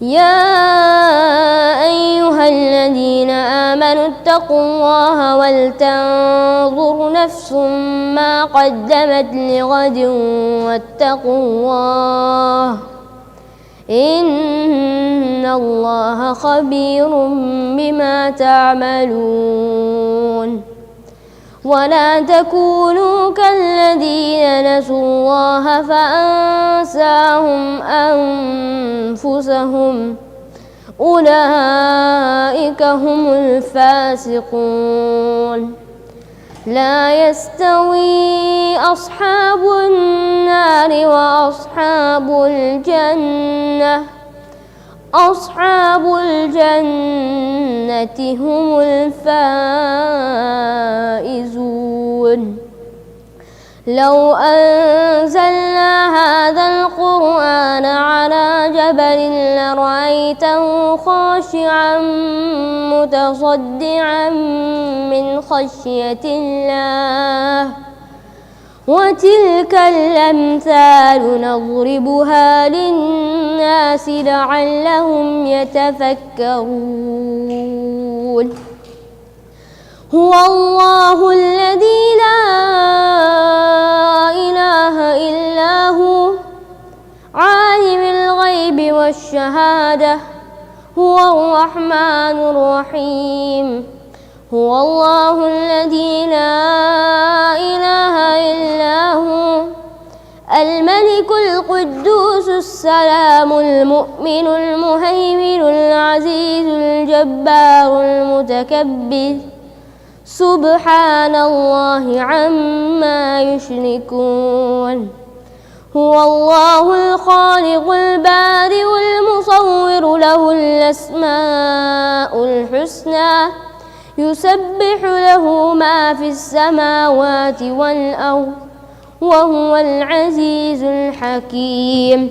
يا أيها الذين آمنوا اتقوا الله ولتنظر نفس ما قدمت لغد واتقوا الله إن الله خبير بما تعملون ولا تكونوا كالذين نسوا الله فأنساهم أنفسهم أولئك هم الفاسقون لا يستوي أصحاب النار وأصحاب الجنة أصحاب الجنة هم الفائزون لو أنزلنا هذا القرآن على جبل لرأيته خاشعا متصدعا من خشية الله وتلك الأمثال نضربها للناس لعلهم يتفكرون هو الله الذي لا إله إلا هو عالم الغيب والشهادة هو الرحمن الرحيم هو الله الذي لا إله إلا هو الملك القدوس السلام المؤمن المهيمن العزيز الجبار المتكبر سبحان الله عما يشركون هو الله الخالق البارئ المصور له الأسماء الحسنى يسبح له ما في السماوات والأرض وهو العزيز الحكيم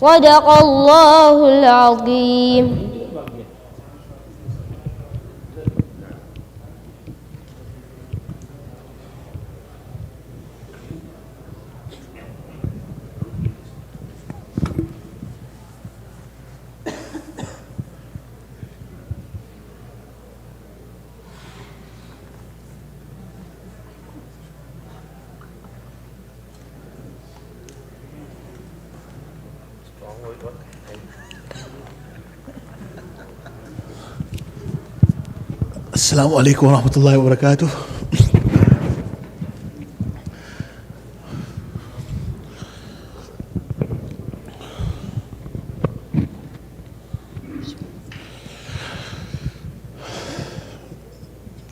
صدق الله العظيم. السلام عليكم ورحمة الله وبركاته.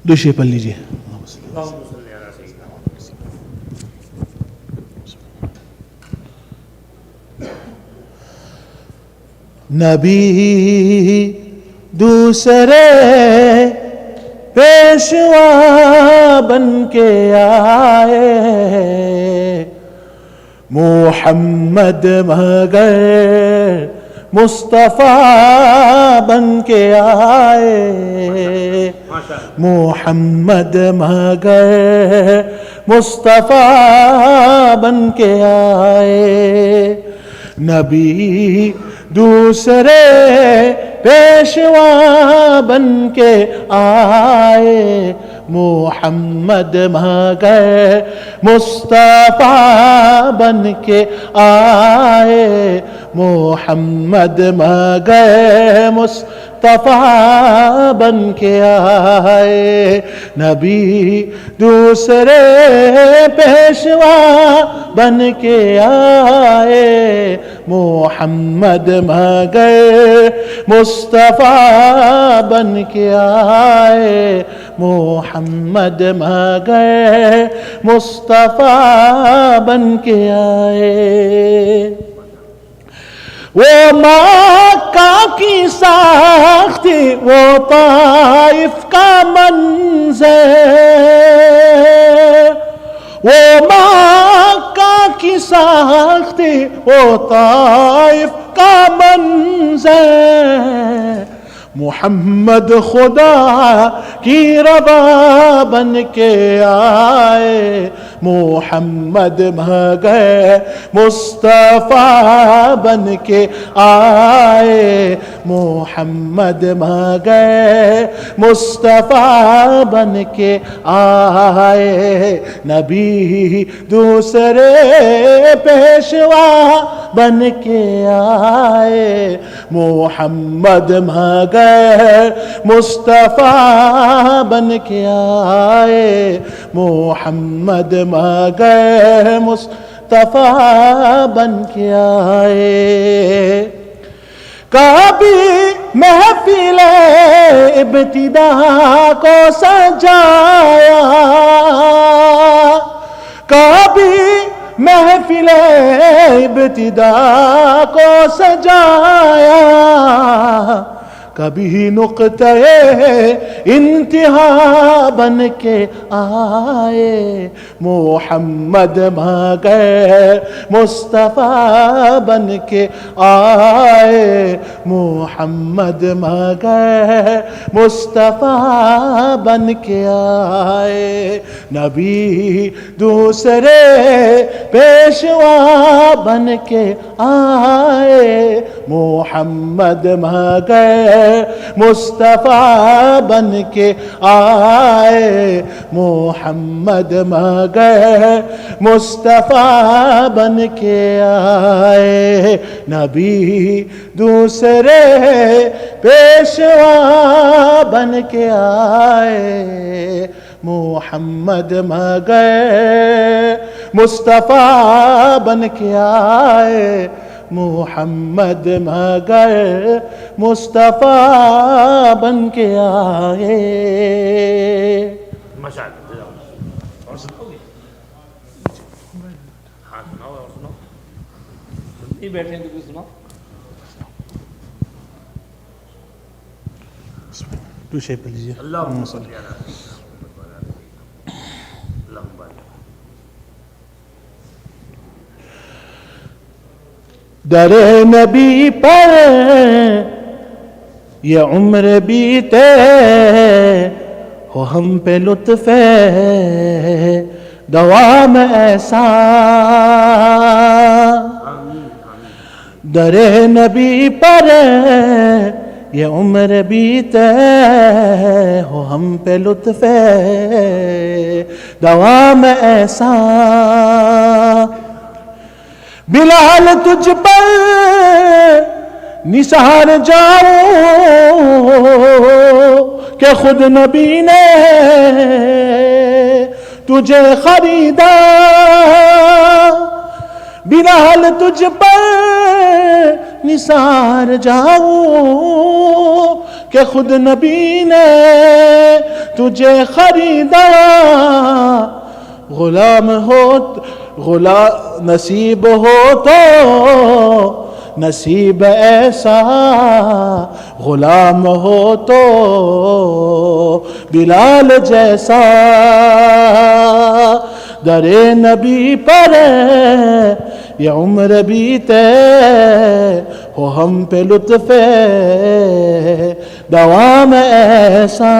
दो शेर पढ़ लीजिए. नबी दूसरे पेशवा बन के आए, मोहम्मद मगर मुस्तफ़ा बन के आए, मोहम्मद मगर मुस्तफ़ा बन के आए. नबी दूसरे पेशवा बन के आए, मोहम्मद मगर मुस्तफ़ा बन के आए, मोहम्मद मगर मुस्तफ़ा बन के आए. नबी दूसरे पेशवा बन के आए, मोहम्मद मगर मुस्तफ़ा बन के आए, मोहम्मद मगर मुस्तफ़ा बन के आए. वो मक्का की साख्ती, वो ताइफ का मंज़र, वो मक्का की साख्ती, वो ताइफ का मंज़र, मोहम्मद खुदा की रवा बन के आए, محمد مگر مصطفیٰ بن کے آئے، محمد مگر مصطفیٰ بن کے آئے، نبی دوسرے پیشوا بن کے آئے، محمد مگر مصطفیٰ بن کے آئے، محمد مگر مصطفیٰ بن کے آئے۔ کبھی محفل ابتدا کو سجایا، کبھی محفل ابتدا کو سجایا، کبھی نقطہ انتہا بن کے آئے، محمد مگر مصطفیٰ بن کے آئے، محمد مگر مصطفیٰ بن کے آئے، نبی دوسرے پیشوا بن کے آئے، محمد مگر مصطفیٰ بن کے آئے، محمد مگر مصطفیٰ بن کے آئے، نبی دوسرے پیشوا بن کے آئے، محمد مگر مصطفیٰ بن کے آئے، محمد مگر مصطفیٰ بن کے آئے۔ ماشاءاللہ، اور سناؤ گے؟ ہاں سناؤ، اور سناؤ، نہیں بیٹھے ہیں تو کچھ سناؤ۔ تو شیپ لیجیے۔ اللہم صلی علی اللہم بارک۔ در نبی پر یہ عمر بیتے ہو ہم پہ لطف دوام ایسا، در نبی پر یہ عمر بیتے ہو ہم پہ لطف دوام ایسا، بلال تجھ پر نثار جاؤں کہ خود نبی نے تجھے خریدا، بلال تجھ پر نثار جاؤں کہ خود نبی نے تجھے خریدا، غلام نصیب ہو تو نصیب ایسا، غلام ہو تو بلال جیسا، در نبی پر یہ عمر بیتے ہو ہم پہ لطف دوام ایسا،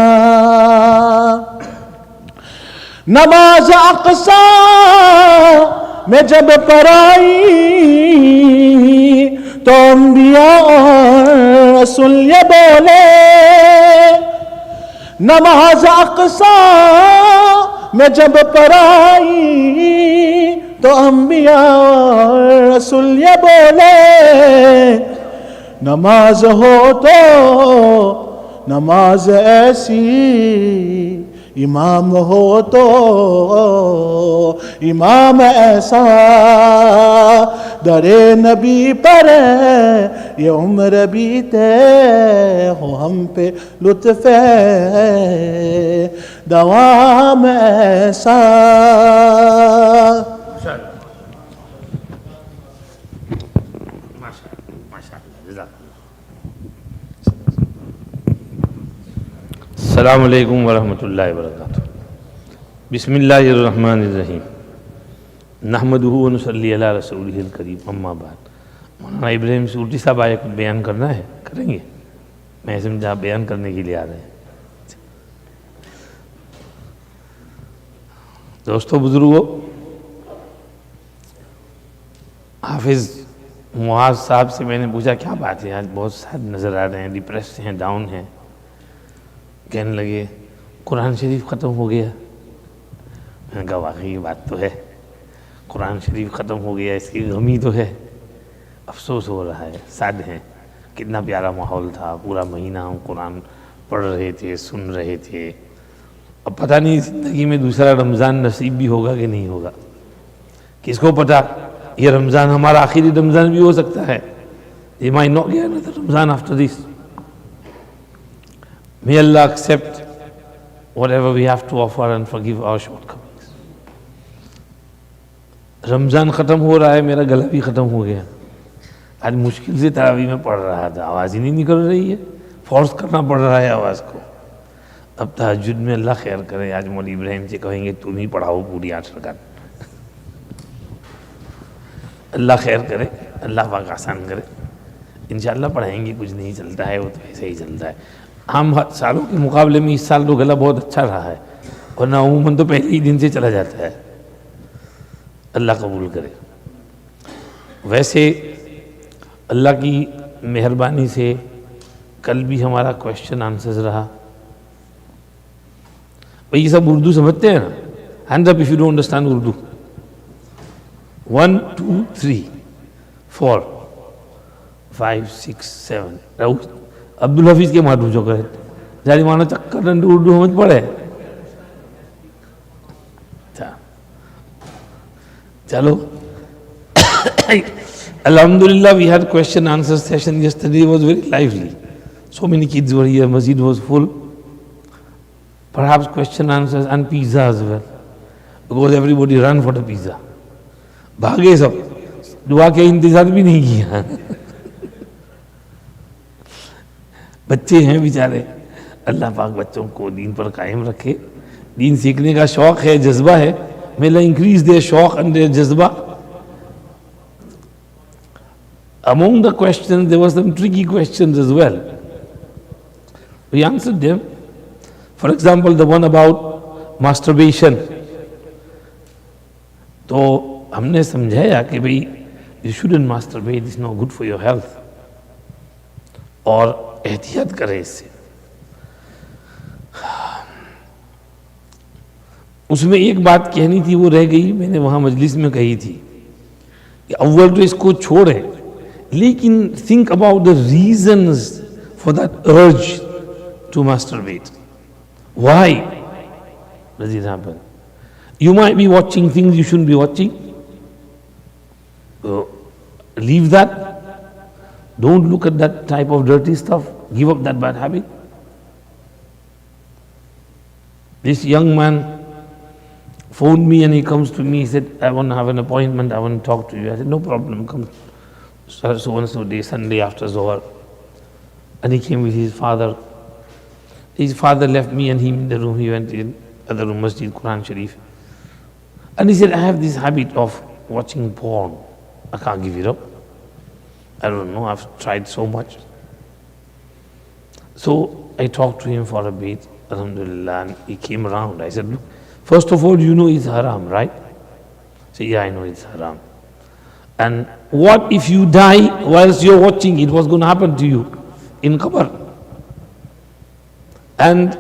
نماز اقصی میں جب پڑھائی تو انبیاء اور رسول یہ بولے، نماز اقصی میں جب پڑھائی تو انبیاء اور رسول یہ بولے، نماز ہو تو نماز ایسی، امام ہو تو امام ایسا، در نبی پر یہ عمر بیتے ہو ہم پہ لطف دوام ایسا۔ السلام علیکم ورحمۃ اللہ وبرکاتہ۔ بسم اللہ الرحمن الرحیم، نحمدہ ونصلی علی رسولہ الکریم، اما بعد۔ مولانا ابراہیم سورتی صاحب آئے، کچھ بیان کرنا ہے، کریں گے؟ میں سمجھا بیان کرنے کے لیے آ رہے ہیں۔ دوستو بزرگوں، हाफिज़ मुआज़ साहब से मैंने पूछा क्या बात है, आज बहुत सैड नज़र आ रहे हैं, डिप्रेस्ड हैं, डाउन हैं। कहने लगे कुरान शरीफ ख़त्म हो गया। मैंने कहा वाकई ये बात तो है, कुरान शरीफ ख़त्म हो गया, इसकी गमी तो है, अफसोस हो रहा है, सैड हैं। कितना प्यारा माहौल था, पूरा महीना हम कुरान पढ़ रहे थे, सुन रहे थे। अब पता नहीं ज़िंदगी में दूसरा रमज़ान नसीब भी होगा कि नहीं होगा, किसको पता। ये रमज़ान हमारा आखिरी रमज़ान भी हो सकता है। ये might not get another Ramzan after this. May Allah accept whatever we have to offer and forgive our shortcomings. Ramzan ख़त्म हो रहा है, मेरा गला भी ख़त्म हो गया। आज मुश्किल से तरावी में पढ़ रहा था, आवाज़ ही नहीं निकल रही है, फोर्स करना पड़ रहा है आवाज़ को। अब तहज्जुद में अल्लाह खैर करे, आज मौलवी इब्राहिम से कहेंगे तुम ही पढ़ाओ पूरी 8 रकात। अल्लाह खैर करे, अल्लाह पाक आसान करे, इंशाअल्लाह पढ़ाएंगे। कुछ नहीं चलता है, वो तो ऐसे ही चलता है। आम सालों के मुकाबले में इस साल तो गला बहुत अच्छा रहा है, वरना अमूमन तो पहले ही दिन से चला जाता है। अल्लाह कबूल करे। वैसे अल्लाह की मेहरबानी से कल भी हमारा क्वेश्चन आंसर्स रहा। भाई ये सब उर्दू समझते हैं ना? Hands up if you don't understand Urdu. 1 2 3 4 5 6 7 Abdul Hafeez के मार पूछो करे जारी मानो चक्कर डंडू उर्दू समझ पड़े। चलो Alhamdulillah, we had question answer session yesterday. It was very lively. So many kids were here. Masjid was full. Perhaps question answers and pizza as well, because everybody ran for the pizza. भागे सब, दुआ के इंतजार भी नहीं किया। बच्चे हैं बेचारे, अल्लाह पाक बच्चों को दीन पर कायम रखे। दीन सीखने का शौक है, जज्बा है। May Allah increase their शौक and their जज्बा। Among the questions, there were some tricky questions as well. We answered them. For example, the one about masturbation. तो हमने समझाया कि भाई you shouldn't masturbate, it's not good for your health, और एहतियात करें इससे। उसमें एक बात कहनी थी, वो रह गई, मैंने वहाँ मजलिस में कही थी कि अव्वल तो इसको छोड़ें, लेकिन think about the reasons for that urge to masturbate. Why does it happen? You might be watching things you shouldn't be watching. Leave that. Don't look at that type of dirty stuff. Give up that bad habit. This young man phoned me and he comes to me. He said, I want to have an appointment. I want to talk to you. I said, no problem. Come so and so day, Sunday after Zohar. And he came with his father. His father left me and him in the room. He went in other room, Masjid, Quran Sharif. And he said, I have this habit of watching porn. I can't give it up. I don't know, I've tried so much. So I talked to him for a bit, alhamdulillah, and he came around. I said, look, first of all, you know it's haram, right? He said, yeah, I know it's haram. And what if you die whilst you're watching it? What's going to happen to you in qabr? And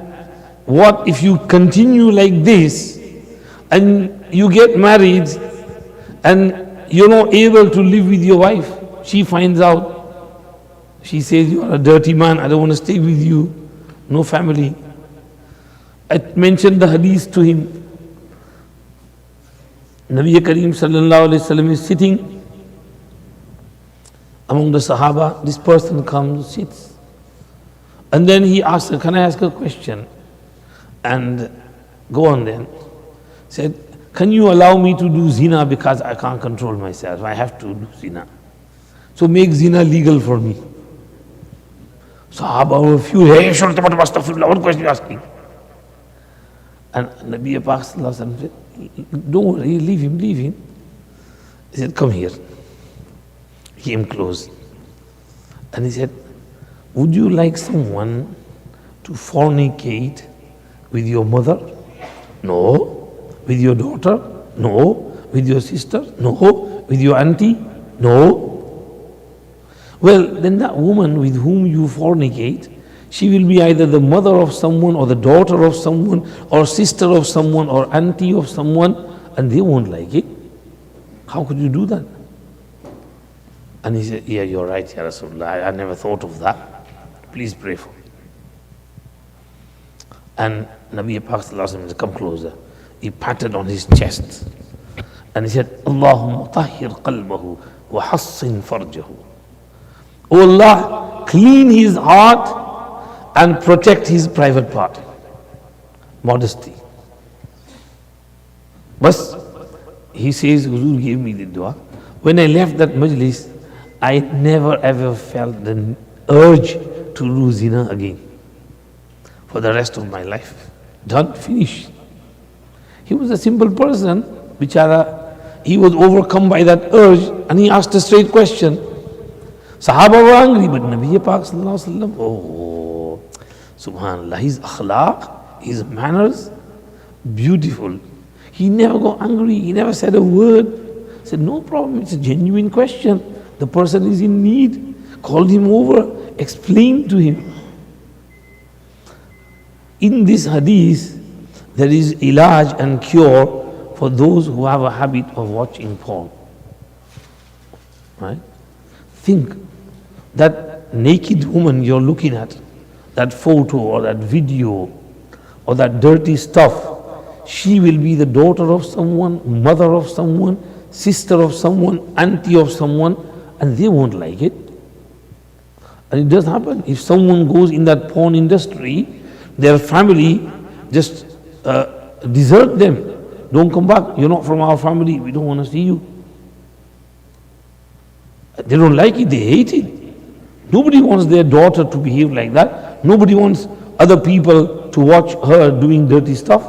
what if you continue like this and you get married and you're not able to live with your wife? She finds out, she says, you are a dirty man, I don't want to stay with you, no family. I mentioned the hadith to him. Nabi Kareem sallallahu alayhi wasallam is sitting among the Sahaba. This person comes, sits, and then he asks her, can I ask a question? And go on then. Said, can you allow me to do zina because I can't control myself? I have to do zina. So make zina legal for me. Sahaba were few, hey, astaghfirullah, what question are you asking? And Nabi Pak said, don't worry, leave him. He said, come here. He came close. And he said, would you like someone to fornicate with your mother? No. With your daughter? No. With your sister? No. With your auntie? No. Well, then that woman with whom you fornicate, she will be either the mother of someone or the daughter of someone or sister of someone or auntie of someone, and they won't like it. How could you do that? And he said, yeah, you're right, Ya Rasulullah. I never thought of that. Please pray for me. And Nabi Pak Sallallahu Alaihi Wasallam come closer. He patted on his chest and he said, Allahumma tahhir qalbahu wa hassin farjahu. Oh Allah, clean his heart and protect his private part. Modesty. But he says, Huzur gave me the dua. When I left that majlis, I never ever felt the urge to do zina again for the rest of my life. Done, finished. He was a simple person, bichara. He was overcome by that urge and he asked a straight question. Sahaba were angry, but Nabi Pak Sallallahu Alaihi Wasallam, oh, subhanallah, his akhlaq, his manners, beautiful. He never got angry, he never said a word. He said, no problem, it's a genuine question. The person is in need. Called him over, explained to him. In this hadith, there is ilaj and cure for those who have a habit of watching porn. Right? Think that naked woman you're looking at, that photo or that video or that dirty stuff, she will be the daughter of someone, mother of someone, sister of someone, auntie of someone, and they won't like it. And it does happen. If someone goes in that porn industry, their family just desert them. Don't come back. You're not from our family. We don't want to see you. They don't like it. They hate it. Nobody wants their daughter to behave like that. Nobody wants other people to watch her doing dirty stuff.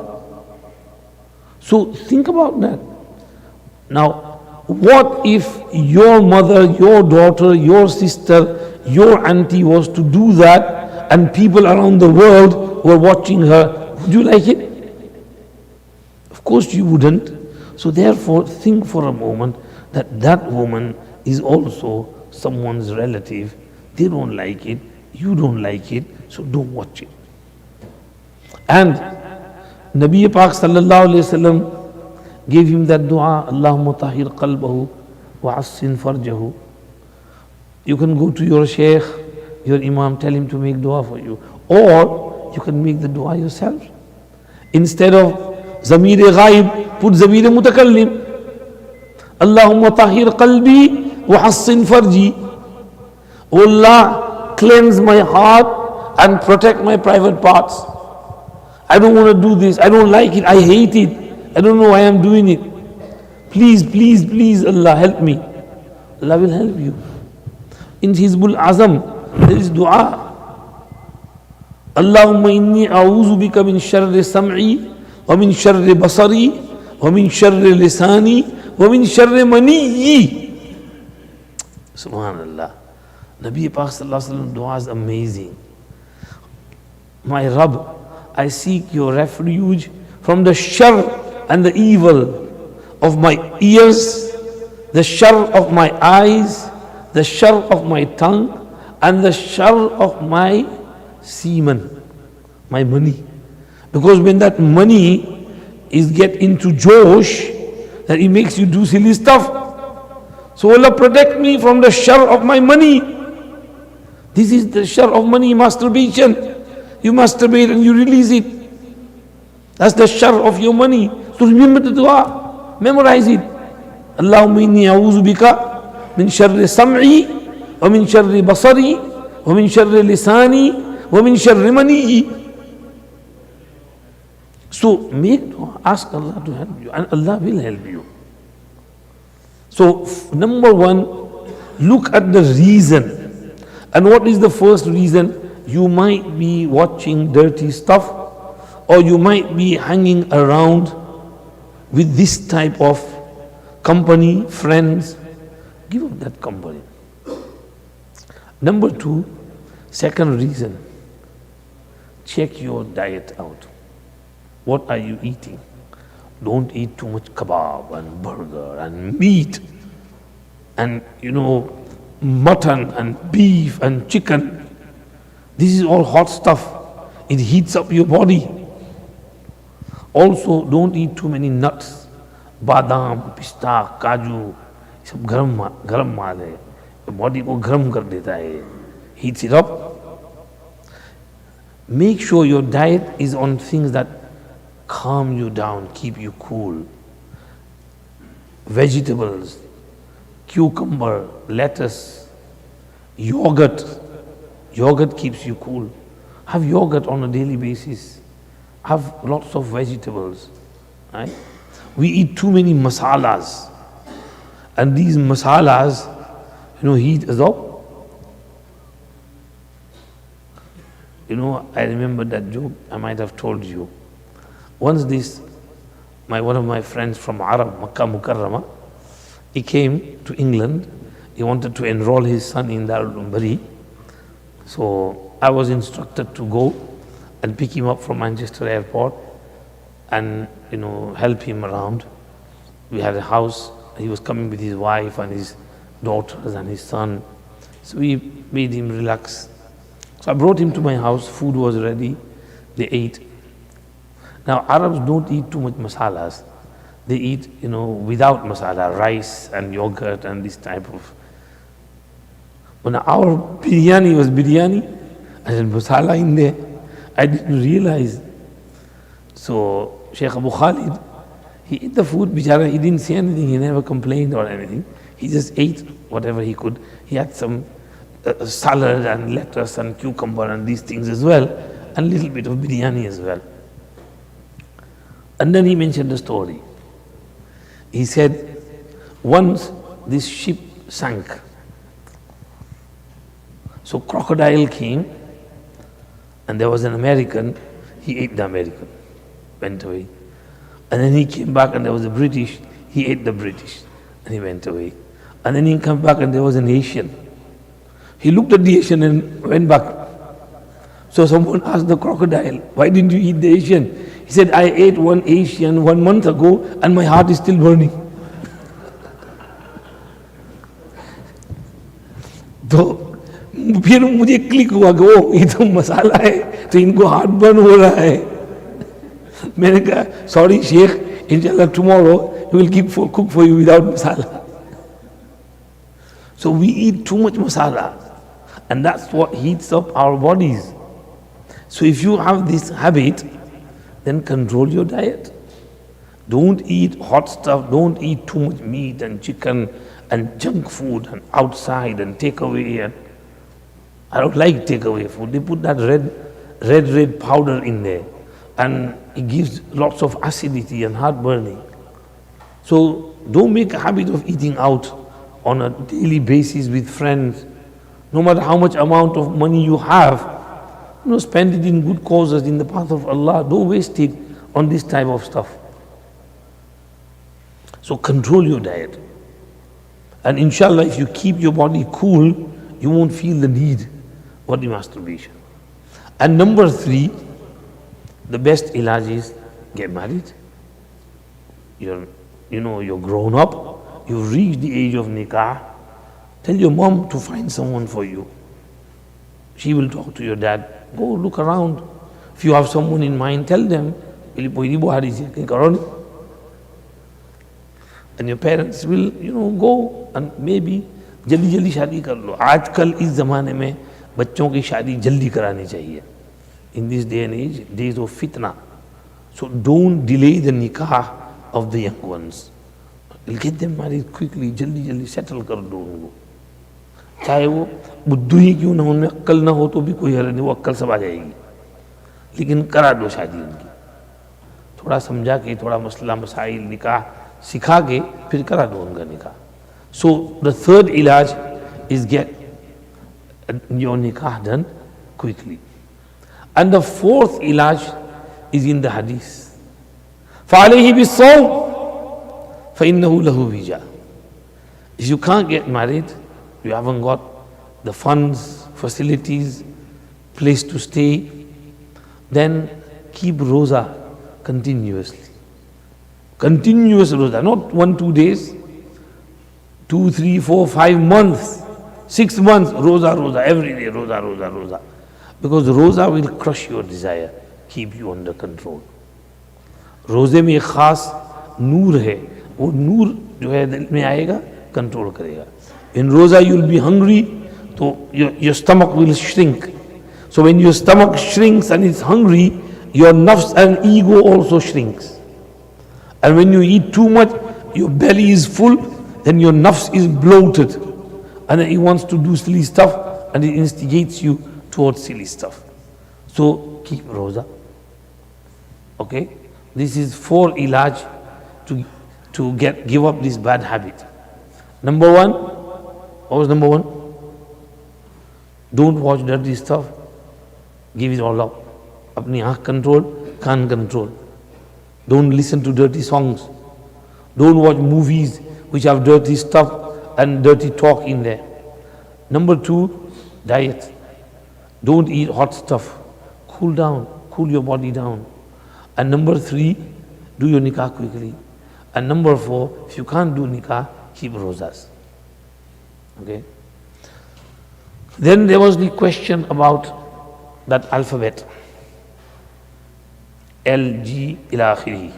So think about that. Now, what if your mother, your daughter, your sister, your auntie was to do that and people around the world were watching her? Would you like it? Of course you wouldn't. So therefore, think for a moment that that woman is also someone's relative. They don't like it, you don't like it, so don't watch it. And Nabi Pak Sallallahu Alaihi Wasallam gave him that dua, Allahumma tahir qalbahu wa assin farjahu. You can go to your Shaykh, your Imam, tell him to make dua for you. Or you can make the dua yourself. Instead of Zamir Ghaib, put Zamir Mutakallim. Allahumma tahir qalbi wa hassin farji. O Allah, cleanse my heart and protect my private parts. I don't want to do this. I don't like it. I hate it. I don't know why I'm doing it. Please, please, please, Allah, help me. Allah will help you. In Hizbul Azam, there is dua. Allahumma inni a'udhu bika min sharri sam'i wa min sharri basari wa min sharri lisani wa min sharri maniyyi. Subhanallah. Nabi Pak Sallallahu Alaihi Wasallam dua is amazing. My Rabb, I seek your refuge from the shar and the evil of my ears, the shar of my eyes, the shar of my tongue, and the shar of my semen, my money. Because when that money is get into Josh, that it makes you do silly stuff. So Allah protect me from the shar of my money. This is the shar of money, masturbation. You masturbate and you release it. That's the shar of your money. So remember the dua, memorize it. Allahumma inni a'udhu bika min sharri sam'i wa min sharri basari wa min sharri lisani wa min sharri maniyyi. So make dua, ask Allah to help you, and Allah will help you. So number one, look at the reason. And what is the first reason? You might be watching dirty stuff, or you might be hanging around with this type of company, friends. Give up that company. Number two, second reason, check your diet out. What are you eating? Don't eat too much kebab and burger and meat. and mutton and beef and chicken. This is all hot stuff. It heats up your body. Also, don't eat too many nuts. Badam, pista, kaju, सब गरम माल है, body को गर्म कर देता है, heats it up. Make sure your diet is on things that calm you down, keep you cool. Vegetables, cucumber, lettuce, yogurt. Yogurt keeps you cool. Have yogurt on a daily basis. Have lots of vegetables. Right? We eat too many masalas. And these masalas, heat us up. I remember that joke, I might have told you. Once one of my friends from Arab, Makkah Mukarrama, he came to England. He wanted to enroll his son in Darul Bari. So I was instructed to go and pick him up from Manchester airport and, help him around. We had a house. He was coming with his wife and his daughters and his son. So we made him relax. So I brought him to my house. Food was ready. They ate. Now Arabs don't eat too much masalas. They eat, without masala, rice and yogurt and this type of. When our biryani was biryani, I had masala in there. I didn't realize. So Shaykh Abu Khalid, he ate the food, bichara, he didn't say anything, he never complained or anything. He just ate whatever he could. He had some salad and lettuce and cucumber and these things as well, and a little bit of biryani as well. And then he mentioned the story. He said, once this ship sank. So crocodile came, and there was an American, he ate the American, went away. And then he came back and there was a British, he ate the British, and he went away. And then he came back and there was an Asian. He looked at the Asian and went back. So someone asked the crocodile, why didn't you eat the Asian? He said, I ate one Asian 1 month ago and my heart is still burning. तो फिर मुझे click हुआ कि ओ ये तो मसाला है तो इनको हार्ट बर्न हो रहा है. मैंने कहा सॉरी शेख, इंशाल्लाह tomorrow he will cook for you without masala. So we eat too much masala, and that's what heats up our bodies. So if you have this habit, then control your diet. Don't eat hot stuff, don't eat too much meat and chicken and junk food and outside and takeaway. And I don't like takeaway food. They put that red powder in there, and it gives lots of acidity and heartburning. So don't make a habit of eating out on a daily basis with friends. No matter how much amount of money you have, spend it in good causes, in the path of Allah. Don't waste it on this type of stuff. So control your diet. And inshallah, if you keep your body cool, you won't feel the need for the masturbation. And number 3, the best ilaj is get married. You're grown up, you've reached the age of nikah. Tell your mom to find someone for you. She will talk to your dad. Go look around. If you have someone in mind, tell them. And your parents will, go and maybe जल्दी शादी कर लो. आजकल इस ज़माने में बच्चों की शादी जल्दी करानी चाहिए. In this day and age, days of fitna. So don't delay the nikah of the young ones. You'll get them married quickly, जल्दी settle कर दो उनको. चाहे वो बुद्धू ही क्यों ना, उनमें अक्ल ना हो तो भी कोई हर्ज नहीं, वो अक्ल सब आ जाएगी. लेकिन करा दो शादी उनकी. थोड़ा समझा के, थोड़ा मसला मसाइल निकाह सिखा के फिर करा दो उनका निकाह. So the third ilaj is get your nikah done quickly. And the fourth ilaj is in the hadith. فَعَلَيْهِ بِالصَّوْمِ فَإِنَّهُ لَهُ وِجَاء. If you can't get married, you haven't got the funds, facilities, place to stay, then keep roza continuously. Continuous roza, not 1-2 days. 2, 3, 4, 5 months, 6 months, roza, every day, roza. Because roza will crush your desire, keep you under control. रोजे में एक खास नूर है, वो नूर जो है दिल में आएगा, कंट्रोल करेगा. In roza you will be hungry, so your stomach will shrink. So when your stomach shrinks and it's hungry, your nafs and ego also shrinks. And when you eat too much, your belly is full, then your nafs is bloated. And then he wants to do silly stuff and it instigates you towards silly stuff. So keep roza. Okay? This is for ilaj to give up this bad habit. Number one, what was number one? Don't watch dirty stuff. Give it all up. Apni aankh control, khan control. Don't listen to dirty songs. Don't watch movies which have dirty stuff and dirty talk in there. Number two, diet. Don't eat hot stuff. Cool down, cool your body down. And number three, do your nikah quickly. And number four, if you can't do nikah, keep rozas. Okay? Then there was the question about that alphabet. L, G, ila akhirih.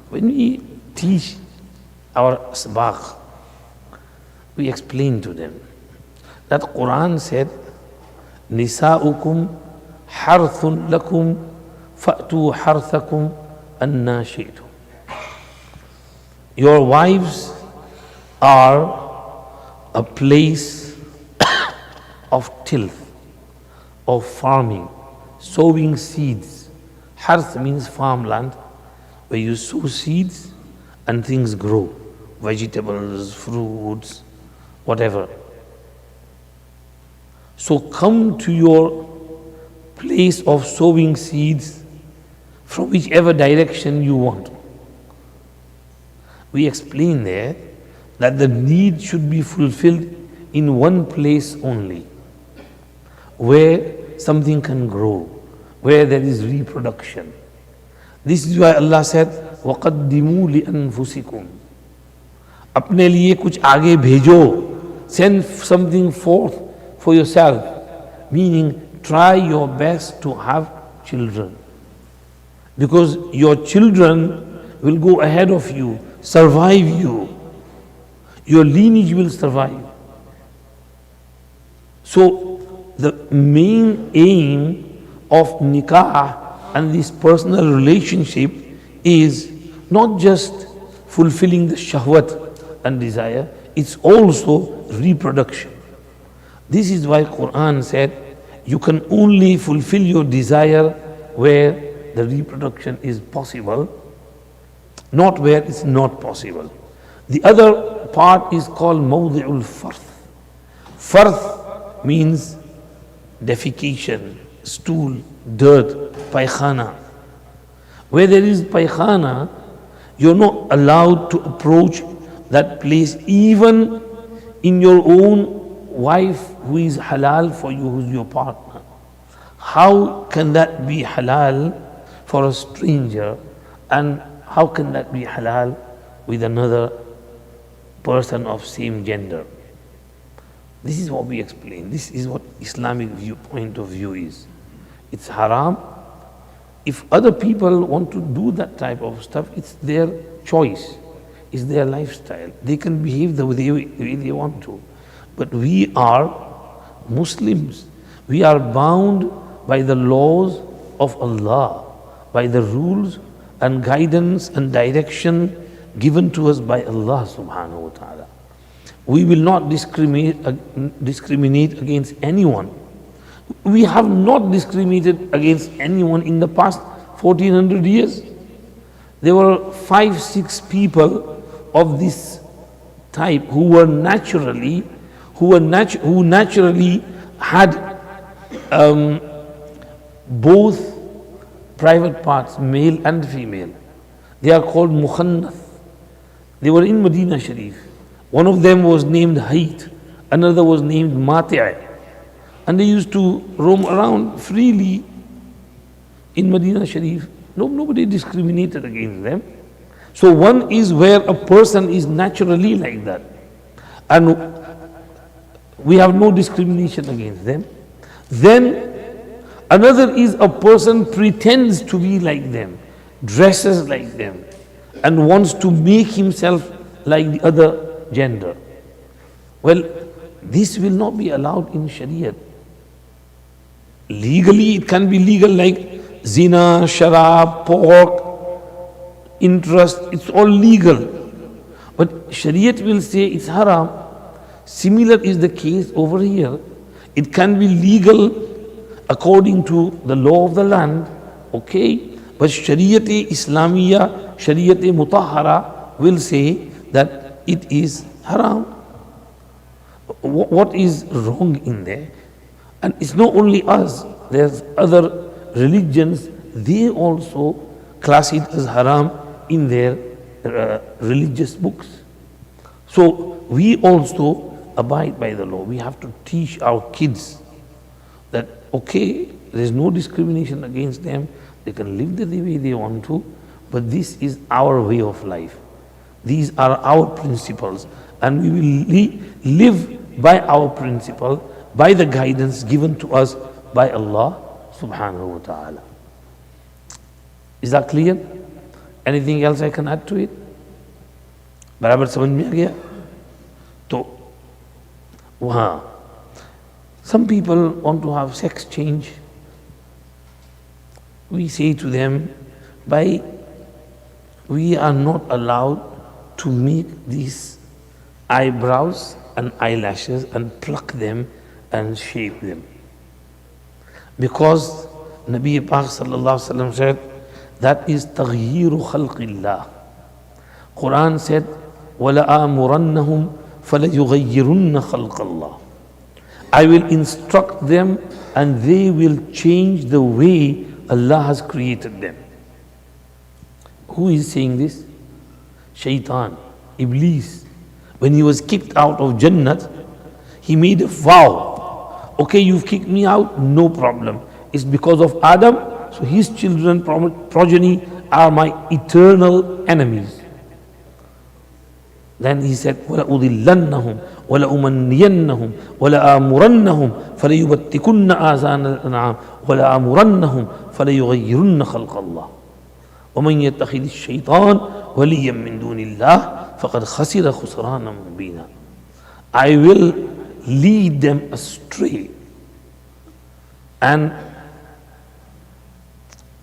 When we teach our asbaq, we explain to them that Quran said, Nisa'ukum harthun lakum fa'tu harthakum anna shi'tum. Your wives are a place of tilth, of farming, sowing seeds. Harth means farmland, where you sow seeds and things grow, vegetables, fruits, whatever. So come to your place of sowing seeds from whichever direction you want. We explain there that the need should be fulfilled in one place only, where something can grow, where there is reproduction. This is why Allah said, وَقَدِّمُوا لِأَنفُسِكُمْ. अपने लिए कुछ आगे भेजो. Send something forth for yourself. Meaning, try your best to have children. Because your children will go ahead of you, survive you. Your lineage will survive. So, the main aim of nikah and this personal relationship is not just fulfilling the shahwat and desire, it's also reproduction. This is why Quran said, you can only fulfill your desire where the reproduction is possible, not where it's not possible. The other part is called mawdi'ul farth. Farth means defecation, stool, dirt, paykhana. Where there is paykhana, you're not allowed to approach that place even in your own wife who is halal for you, who's your partner. How can that be halal for a stranger, and how can that be halal with another person of same gender? This is what we explain. This is what Islamic point of view is. It's haram. If other people want to do that type of stuff, it's their choice, it's their lifestyle. They can behave the way they want to. But we are Muslims. We are bound by the laws of Allah, by the rules and guidance and direction given to us by Allah subhanahu wa ta'ala. We will not discriminate against anyone. We have not discriminated against anyone in the past 1400 years. There were 5-6 people of this type who naturally had both private parts, male and female. They are called mukhannath. They were in Madinah Sharif. One of them was named Hayt, another was named Mati'. And they used to roam around freely in Madinah Sharif. Nobody discriminated against them. So one is where a person is naturally like that, and we have no discrimination against them. Then another is a person pretends to be like them, dresses like them, and wants to make himself like the other gender. Well, this will not be allowed in Shariat. Legally, it can be legal like zina, sharab, pork, interest, it's all legal. But Shariat will say it's haram. Similar is the case over here. It can be legal according to the law of the land, okay? But Shariat-e Islamiyya, Shariat-e Mutahhara will say that it is haram. What is wrong in there? And it's not only us, there's other religions, they also class it as haram in their religious books. So we also abide by the law. We have to teach our kids that, okay, there's no discrimination against them, they can live the way they want to, but this is our way of life. These are our principles, and we will live by our principle, by the guidance given to us by Allah subhanahu wa ta'ala. Is that clear? Anything else I can add to it? बराबर समझ में आ गया? तो वहाँ some people want to have sex change. We say to them, we are not allowed to make these eyebrows and eyelashes and pluck them and shape them. Because Nabi Pak sallallahu alaihi wasallam said, that is taghyiru khalqillah. Quran said, وَلَآمُرَنَّهُمْ فَلَيُغَيِّرُنَّ خَلْقَ اللَّهِ. I will instruct them and they will change the way Allah has created them. Who is saying this? Shaitan, Iblis. When he was kicked out of Jannat, he made a vow. Okay, you've kicked me out, no problem. It's because of Adam, so his children, progeny, are my eternal enemies. Then he said, وَلَأُضِلَّنَّهُمْ وَلَأُمَنِّيَنَّهُمْ وَلَآمُرَنَّهُمْ فَلَيُبَتِّكُنَّ آذَانَ الْأَنْعَامِ وَلَآمُرَنَّهُمْ فَلَيُغَيِّرُنَّ خَلْقَ اللَّهِ وَمَنْ يَتَّخِذِ الشَّيْطَانَ وَلِيًّا مِّن دُونِ اللَّهِ فَقَدْ خَسِرَ خُسْرَانًا مُبِينًا. I will lead them astray, and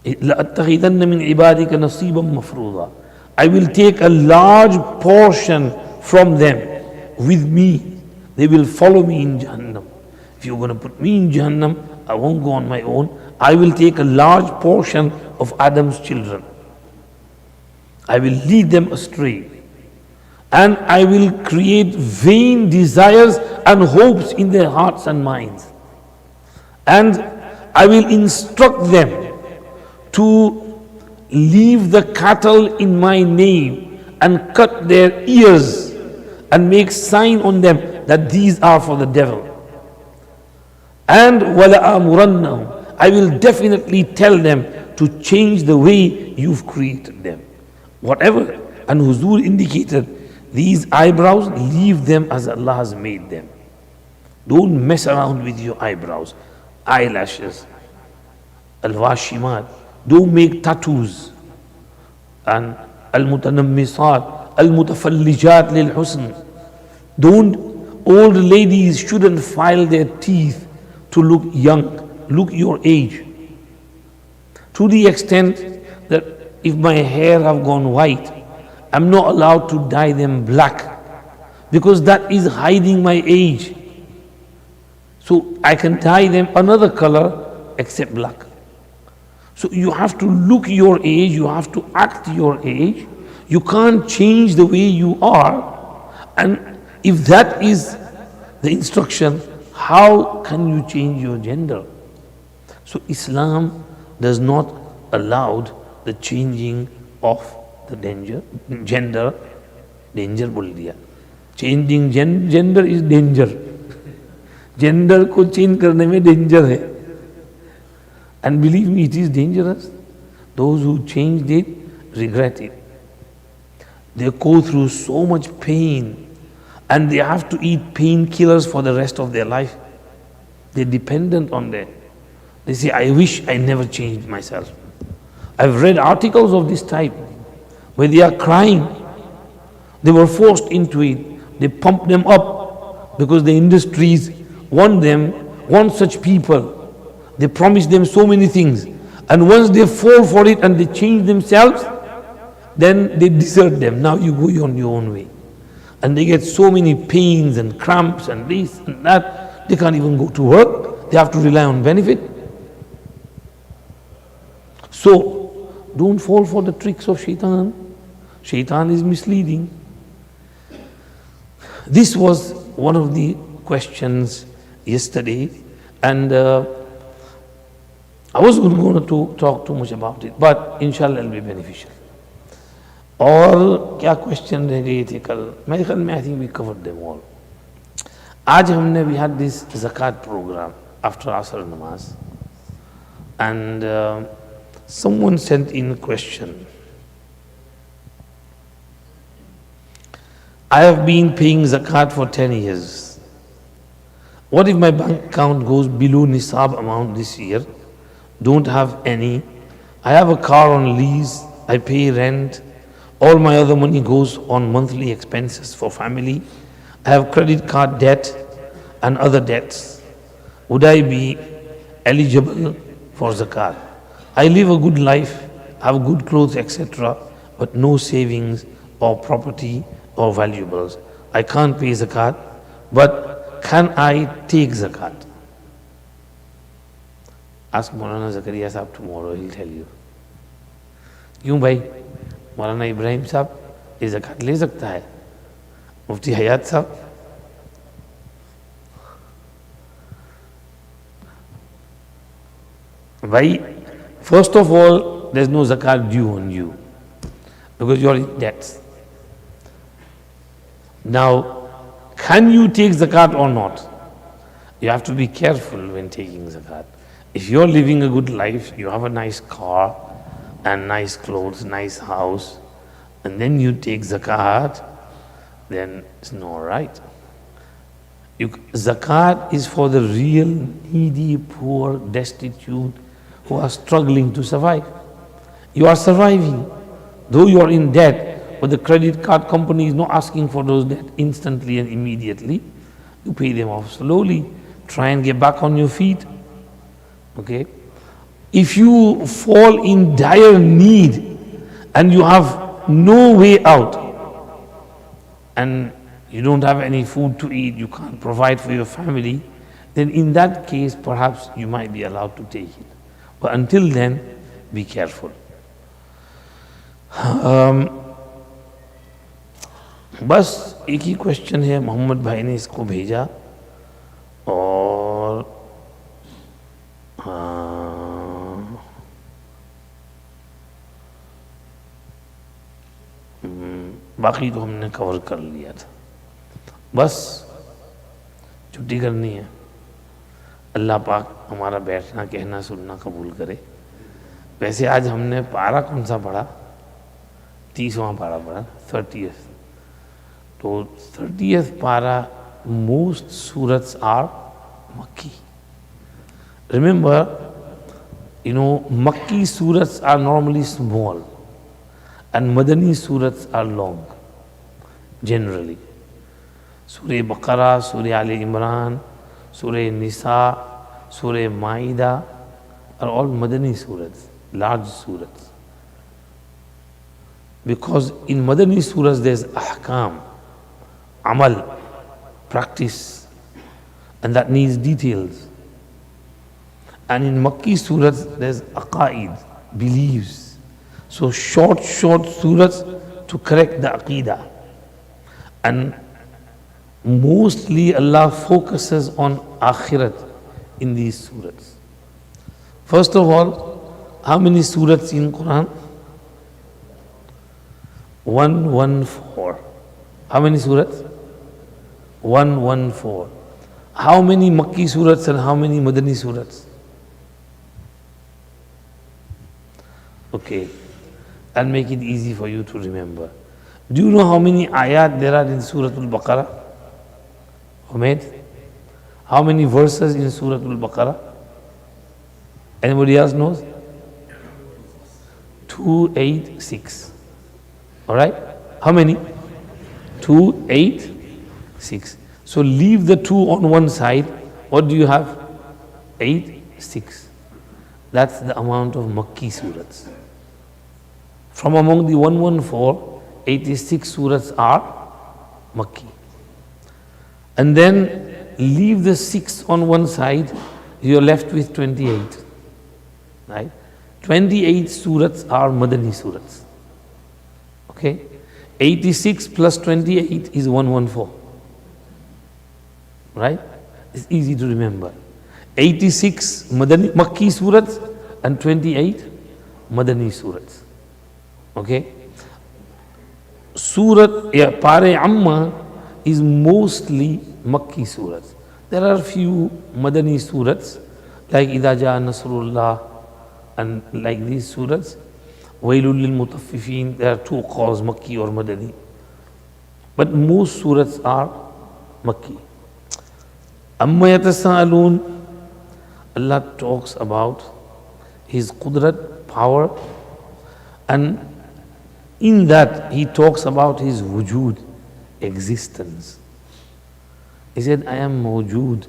لَأَتَّخِذَنَّ مِنْ عِبَادِكَ نَصِيبًا مَفْرُوضًا. I will take a large portion from them with me. They will follow me in Jahannam. If you're going to put me in Jahannam, I won't go on my own. I will take a large portion of Adam's children. I will lead them astray. And I will create vain desires and hopes in their hearts and minds. And I will instruct them to leave the cattle in my name and cut their ears and make sign on them that these are for the devil. And وَلَآمُرَنَّهُمْ, I will definitely tell them to change the way you've created them. Whatever. And Huzur indicated, these eyebrows, leave them as Allah has made them. Don't mess around with your eyebrows, eyelashes, al-washimat. Don't make tattoos. And al-mutanammisat, al-mutafallijat lil-husn. Old ladies shouldn't file their teeth to look young, look your age. To the extent that if my hair have gone white, I'm not allowed to dye them black, because that is hiding my age. So I can dye them another color except black. So you have to look your age, you have to act your age. You can't change the way you are. And if that is the instruction, how can you change your gender? So Islam does not allow the changing of the gender. Danger bol diya. Changing gender is danger. Gender ko change karne mein danger hai. And believe me, it is dangerous. Those who changed it regret it. They go through so much pain and they have to eat painkillers for the rest of their life. They're dependent on that. They say, I wish I never changed myself. I've read articles of this type where they are crying. They were forced into it. They pump them up because the industries want such people. They promise them so many things. And once they fall for it and they change themselves, then they desert them. Now you go on your own way. And they get so many pains and cramps and this and that. They can't even go to work. They have to rely on benefit. So, don't fall for the tricks of shaitan. Shaitan is misleading. This was one of the questions yesterday, and I wasn't going to talk too much about it, but inshallah it'll be beneficial. और क्या question रह गए थे कल? मेरे ख्याल में I think we covered them all. आज हमने we had this zakat program after Asr namaz, and someone sent in a question. I have been paying zakat for 10 years. What if my bank account goes below nisab amount this year? Don't have any. I have a car on lease. I pay rent. All my other money goes on monthly expenses for family. I have credit card debt and other debts. Would I be eligible for zakat? I live a good life, have good clothes, etc., but no savings or property or valuables. I can't pay zakat, but can I take zakat? Ask Maulana Zakaria Sahab tomorrow, he'll tell you. क्यों भाई? मौलाना इब्राहिम साहब ये ज़कात ले सकता है? मुफ्ती हयात साहब? भाई, first of all, there's no zakat due on you because you're in debt. Now, can you take zakat or not? You have to be careful when taking zakat. If you're living a good life, you have a nice car and nice clothes, nice house, and then you take zakat, then it's not right. Zakat is for the real needy, poor, destitute, who are struggling to survive. You are surviving, though you are in debt, but the credit card company is not asking for those debt instantly and immediately. You pay them off slowly, try and get back on your feet. Okay? If you fall in dire need and you have no way out and you don't have any food to eat, you can't provide for your family, then in that case perhaps you might be allowed to take it. But until then, be careful. बस एक ही question है, मोहम्मद भाई ने इसको भेजा और बाकी तो हमने कवर कर लिया था. बस छुट्टी करनी है. अल्लाह पाक हमारा बैठना कहना सुनना कबूल करे. वैसे आज हमने पारा कौन सा पढ़ा? 30वां पारा पढ़ा, 30th. तो 30th पारा, most surahs are Makki. Remember, Makki surahs are normally small and Madani surahs are long, generally. Surah Baqarah, Surah Ali Imran, Surah Nisa, Surah Maida are all Madani surahs, large surahs. Because in Madani surahs there's ahkam, amal, practice, and that needs details. And in Makki surahs there's aqaid, beliefs. So short surahs to correct the aqidah. And mostly Allah focuses on akhirat in these surahs. First of all, how many surahs in Quran? 114. How many surahs? 114. How many Makki surahs and how many Madani surahs? Okay, I'll make it easy for you to remember. Do you know how many ayat there are in Surah Al-Baqarah? Ahmed? How many verses in Surah Al-Baqarah? Anybody else knows? 286. Alright? How many? 286. So leave the 2 on one side. What do you have? 86. That's the amount of Makki surahs. From among the 114, 86 surahs are Makki. And then leave the 6 on one side, you're left with 28. Right? 28 surahs are Madani surahs. Okay? 86 plus 28 is 114. Right? It's easy to remember. 86 Madani, Makki surahs and 28 Madani surahs. Okay? Pare Amma is mostly Makki surahs. There are few Madani surahs like Idha Jaa Nasrullah and like these surahs. Wailul lil Mutaffifin, there are 2 calls, Makki or Madani. But most surahs are Makki. Amma yatasa'aloon, Allah talks about His Qudrat, power, and in that He talks about His wujud, existence. He said, I am mawjood.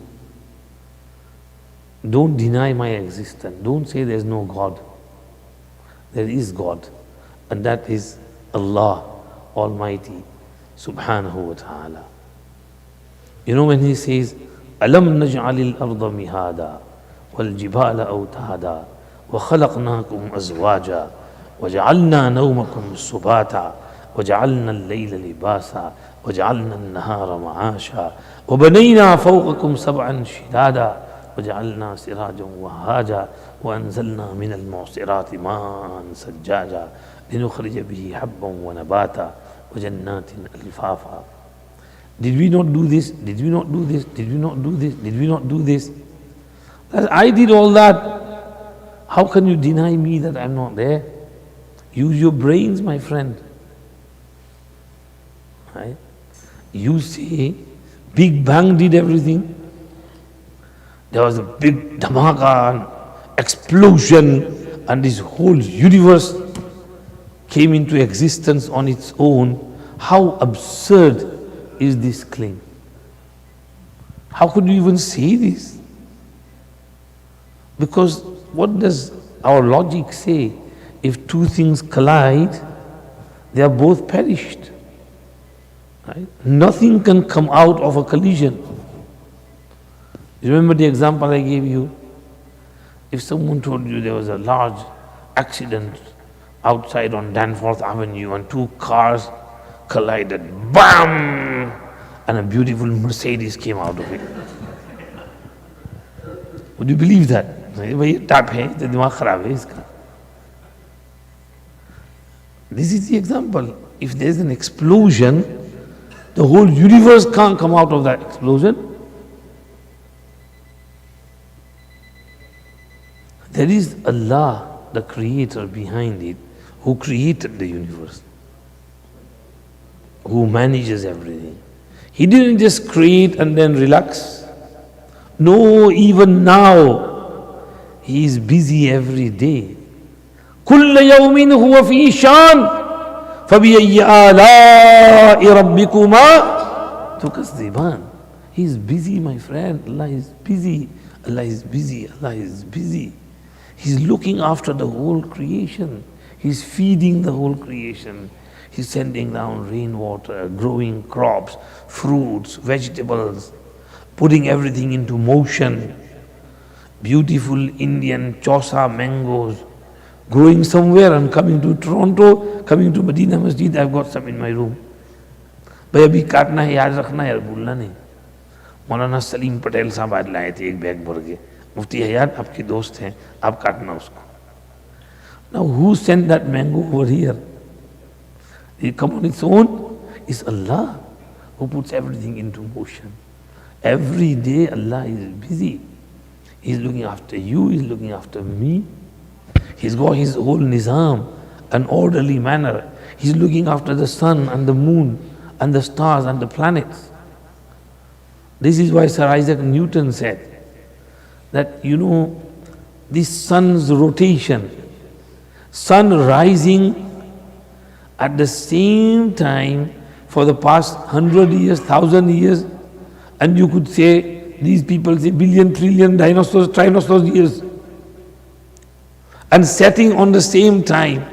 Don't deny my existence. Don't say there's no God. There is God. And that is Allah Almighty Subhanahu wa ta'ala. You know when He says, أَلَمْ نَجْعَلِ الْأَرْضَ مِهَادًا وَالْجِبَالَ أَوْتَادًا وَخَلَقْنَاكُمْ أَزْوَاجًا وَجَعَلْنَا نَوْمَكُمْ سُبَاتًا وَجَعَلْنَا اللَّيْلَ لِبَاسًا وَجَعَلْنَا النَّهَارَ مَعَاشًا وَبَنَيْنَا فَوْقَكُمْ سَبْعًا شِدَادًا وَجَعَلْنَا سِرَاجًا وَهَّاجًا وَأَنزَلْنَا مِنَ الْمُعْصِرَاتِ مَاءً ثَجَّاجًا لِنُخْرِجَ بِهِ حَبًّا وَنَبَاتًا وَجَنَّاتٍ أَلْفَافًا. Did we not do this? Did we not do this? Did we not do this? Did we not do this? I did all that. How can you deny me that I'm not there? Use your brains, my friend. Right? You say Big Bang did everything. There was a big dhamaka, explosion, and this whole universe came into existence on its own. How absurd is this claim? How could you even say this? Because what does our logic say? If 2 things collide, they are both perished. Right? Nothing can come out of a collision. You remember the example I gave you? If someone told you there was a large accident outside on Danforth Avenue and 2 cars collided, BAM! And a beautiful Mercedes came out of it. Would you believe that? This is the example. If there is an explosion, the whole universe can't come out of that explosion. There is Allah, the creator behind it, who created the universe, who manages everything. He didn't just create and then relax. No, even now, He is busy every day. كل يوم هو في شان فبأي آلاء ربكما تكذبان. He is busy, my friend. Allah is busy. Allah is busy. Allah is busy. He's looking after the whole creation. He's feeding the whole creation. He's sending down rainwater, growing crops, fruits, vegetables, putting everything into motion. Beautiful Indian chosa mangoes growing somewhere and coming to Toronto, coming to Madinah Masjid. I've got some in my room. भाई अभी काटना है, याद रखना है, यार भूलना नहीं. मौलाना सलीम पटेल साहब आज लाए थे 1 बैग भर के. मुफ्ती हयात आपके दोस्त हैं, आप काटना उसको. Now who sent that mango over here? It come on its own? It's Allah who puts everything into motion. Every day Allah is busy. He's looking after you, He's looking after me. He's got His whole nizam, an orderly manner. He's looking after the sun and the moon and the stars and the planets. This is why Sir Isaac Newton said that, this sun's rotation, sun rising at the same time for the past 100 years, 1,000 years, and you could say, these people say billion, trillion dinosaurs, trinosaurs years, and setting on the same time.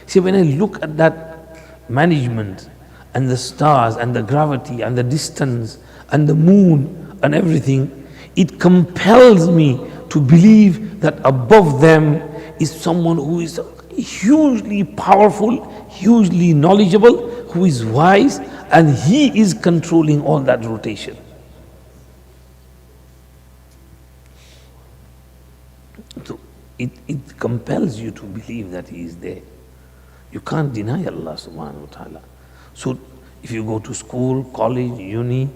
See, when I look at that management and the stars and the gravity and the distance and the moon and everything, it compels me to believe that above them is someone who is hugely powerful, hugely knowledgeable, who is wise, and he is controlling all that rotation. So it compels you to believe that he is there. You can't deny Allah subhanahu wa ta'ala. So if you go to school, college, uni,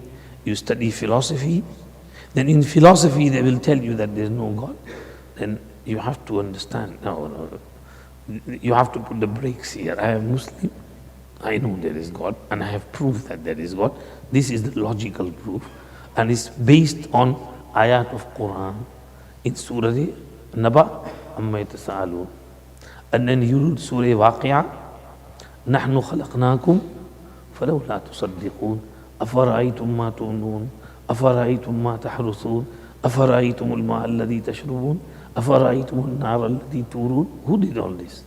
you study philosophy, then in philosophy they will tell you that there is no God. Then you have to understand, no, you have to put the brakes here. I am Muslim, I know there is God, and I have proof that there is God. This is the logical proof, and it's based on ayat of Quran in Surah Naba, Amma Yatasaalun. And then you read Surah Waqi'ah, نحن خلقناكم فلولا تصدقون أفرأيتم ما تمنون أفرأيتم ما تحرثون أفرأيتم الماء الذي تشربون أفرأيتم النار التي تورون. Who did all this?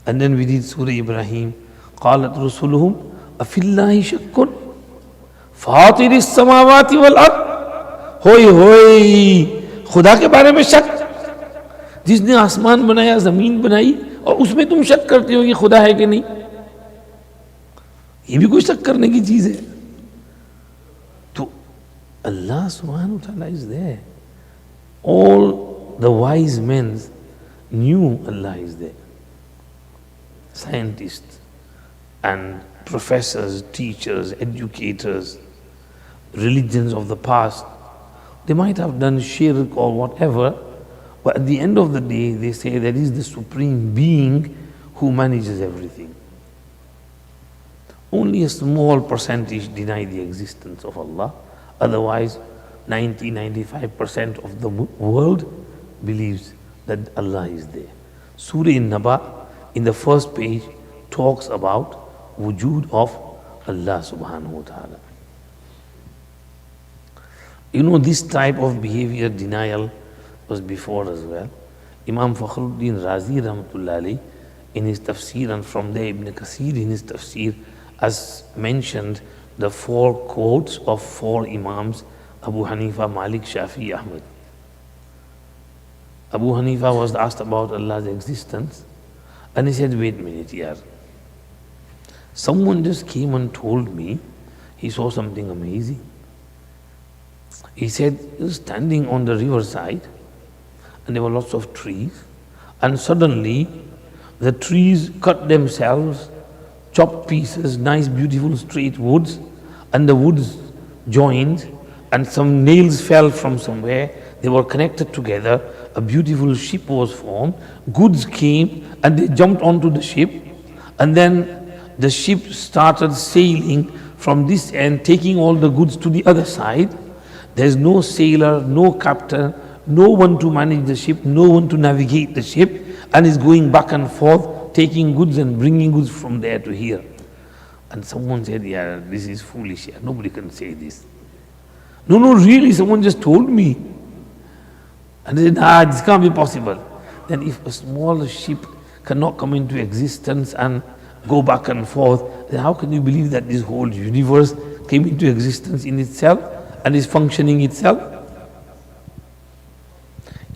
And then we did Surah Ibrahim, قالت رسلهم أفي الله شك فاطر السماوات والأرض. होय होय, खुदा के बारे में शक, जिसने आसमान बनाया, जमीन बनाई, और उसमें तुम शक करते हो कि खुदा है कि नहीं? ये भी कोई शक करने की चीज है? तो अल्लाह सुब्हानहू व तआला is there. All the wise men knew Allah is there. Scientists and professors, teachers, educators, religions of the past, they might have done shirk or whatever, but at the end of the day, they say there is the supreme being who manages everything. Only a small percentage deny the existence of Allah. Otherwise, 90-95% of the world believes that Allah is there. Surah Naba, in the first page, talks about wujud of Allah subhanahu wa ta'ala. This type of behavior, denial, was before as well. Imam Fakhruddin Razi rahmatullah alayhi, in his Tafseer, and from there Ibn Kathir in his Tafseer, has mentioned the 4 quotes of 4 Imams, Abu Hanifa, Malik, Shafi, Ahmad. Abu Hanifa was asked about Allah's existence, and he said, wait a minute, yaar. Someone just came and told me he saw something amazing. He said he was standing on the riverside, and there were lots of trees, and suddenly the trees cut themselves, chopped pieces, nice beautiful straight woods, and the woods joined, and some nails fell from somewhere, they were connected together, a beautiful ship was formed, goods came and they jumped onto the ship, and then the ship started sailing from this end, taking all the goods to the other side. There's no sailor, no captain, no one to manage the ship, no one to navigate the ship, and is going back and forth, taking goods and bringing goods from there to here. And someone said, yeah, this is foolish, yeah, nobody can say this. No, really, someone just told me. And they said, this can't be possible. Then if a small ship cannot come into existence and go back and forth, then how can you believe that this whole universe came into existence in itself and is functioning itself?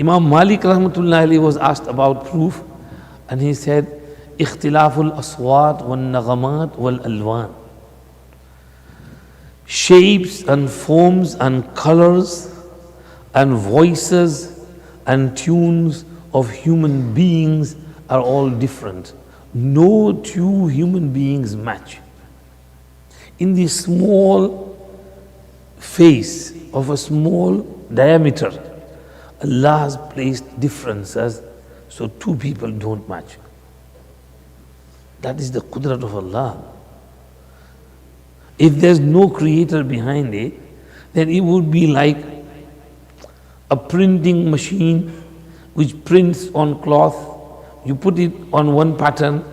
Imam Malik rahmatullah alayhi was asked about proof, and he said, اختلاف الأصوات والنغمات والألوان. Shapes and forms and colors and voices and tunes of human beings are all different. No 2 human beings match. In the small face of a small diameter, Allah has placed differences so 2 people don't match. That is the qudrat of Allah. If there's no creator behind it, then it would be like a printing machine which prints on cloth. You put it on one pattern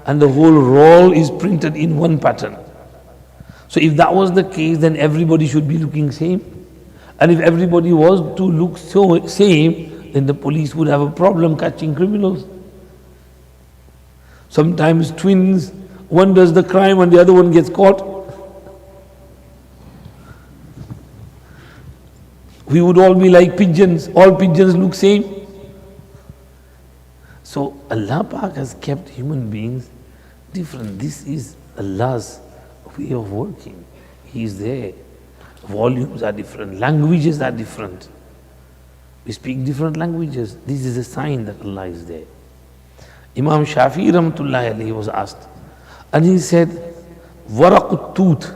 and the whole roll is printed in one pattern. So if that was the case, then everybody should be looking same. And if everybody was to look so same, then the police would have a problem catching criminals. Sometimes twins, one does the crime and the other one gets caught. We would all be like pigeons. All pigeons look same. So Allah Pak has kept human beings different. This is Allah's way of working. He is there. Volumes are different. Languages are different. We speak different languages. This is a sign that Allah is there. Imam Shafi'i Rahmatullahi alayhi was asked, and he said, Waraqut tooth.